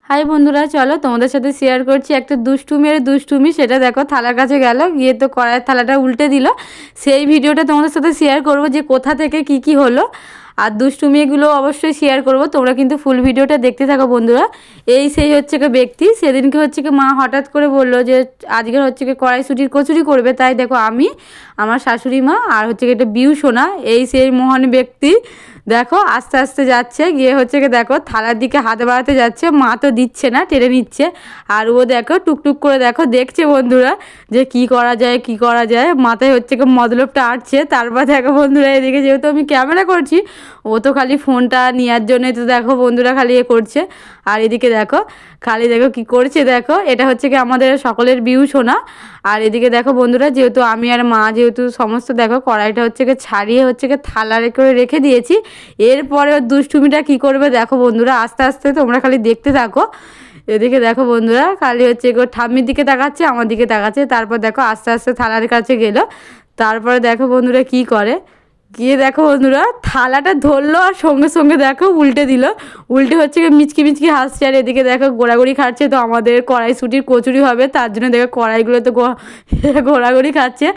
High বন্ধুরা, চলো তোমাদের সাথে শেয়ার করছি একটা দুষ্টুমি। সেটা দেখো, থালার কাছে গেল, গিয়ে তো কড়াইয়ের থালাটা উল্টে দিল। সেই ভিডিওটা তোমাদের সাথে শেয়ার করব যে কোথা থেকে কি হলো। আর দুষ্টুমিগুলো অবশ্যই শেয়ার করব, তোমরা কিন্তু ফুল ভিডিওটা দেখতে থাকো বন্ধুরা। সেই হচ্ছে কি ব্যক্তি, সেদিনকে হচ্ছে কি মা হঠাৎ করে বললো যে আজকের হচ্ছে কি কড়াইশুঁটির কচুরি করবে। তাই দেখো আমি, আমার শাশুড়ি মা আর হচ্ছে কি একটা বিউ সোনা, সেই মহান ব্যক্তি দেখো আস্তে আস্তে যাচ্ছে, গিয়ে হচ্ছে কি দেখো থালার দিকে হাত বাড়াতে যাচ্ছে। মা তো দিচ্ছে না, টেনে নিচ্ছে। আর ও দেখো টুকটুক করে দেখো দেখছে বন্ধুরা যে কি করা যায়। মাথায় হচ্ছে কি মতলবটা আটছে। তারপর দেখো বন্ধুরা, এদিকে যেহেতু আমি ক্যামেরা করছি, ও তো খালি ফোনটা নেওয়ার জন্যই তো দেখো বন্ধুরা খালি করছে। আর এদিকে দেখো খালি দেখো কি করছে, দেখো এটা হচ্ছে কি আমাদের সকলের বিউ সোনা। আর এদিকে দেখো বন্ধুরা, যেহেতু আমি আর মা যেহেতু সমস্ত দেখো কড়াইটা হচ্ছে কি ছাড়িয়ে হচ্ছে কি থালারে করে রেখে দিয়েছি। এরপরে ওর দুষ্টুমিটা কি করবে দেখো বন্ধুরা, আস্তে আস্তে তোমরা খালি দেখতে থাকো। এদিকে দেখো বন্ধুরা খালি হচ্ছে গো ঠাম্মির দিকে তাকাচ্ছে, আমার দিকে তাকাচ্ছে। তারপর দেখো আস্তে আস্তে থালার কাছে গেল। তারপরে দেখো বন্ধুরা কি করে, গিয়ে দেখো বন্ধুরা থালাটা ধরলো আর সঙ্গে সঙ্গে দেখো উল্টে দিল। উল্টে হচ্ছে মিচকি হাসছে। আর এদিকে দেখো গোড়াগড়ি খাচ্ছে। তো আমাদের কড়াইশুঁটির কচুরি হবে, তার জন্য দেখো কড়াইগুলো তো গোড়াগড়ি খাচ্ছে।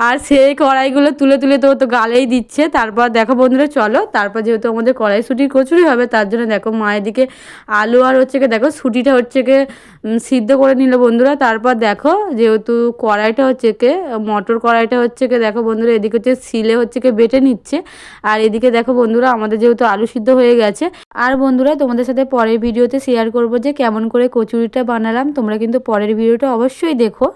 আর সেই কড়াইগুলো তুলে তুলে তো গালেই দিচ্ছে। তারপর দেখো বন্ধুরা চলো, তারপর যেহেতু আমাদের কড়াইশুঁটির কচুরি হবে, তার জন্য দেখো মায়ের দিকে আলু আর হচ্ছে কি দেখো শুঁটিটা হচ্ছে কি সিদ্ধ করে নিল বন্ধুরা। তারপর দেখো যেহেতু কড়াইটা হচ্ছে কি মটর কড়াইটা হচ্ছে কি দেখো বন্ধুরা, এদিকে হচ্ছে সিলে হচ্ছে কি বেটে নিচ্ছে। আর এদিকে দেখো বন্ধুরা আমাদের যেহেতু আলু সিদ্ধ হয়ে গেছে। আর বন্ধুরা তোমাদের সাথে পরের ভিডিওতে শেয়ার করব যে কেমন করে কচুরিটা বানালাম। তোমরা কিন্তু পরের ভিডিওটা অবশ্যই দেখো।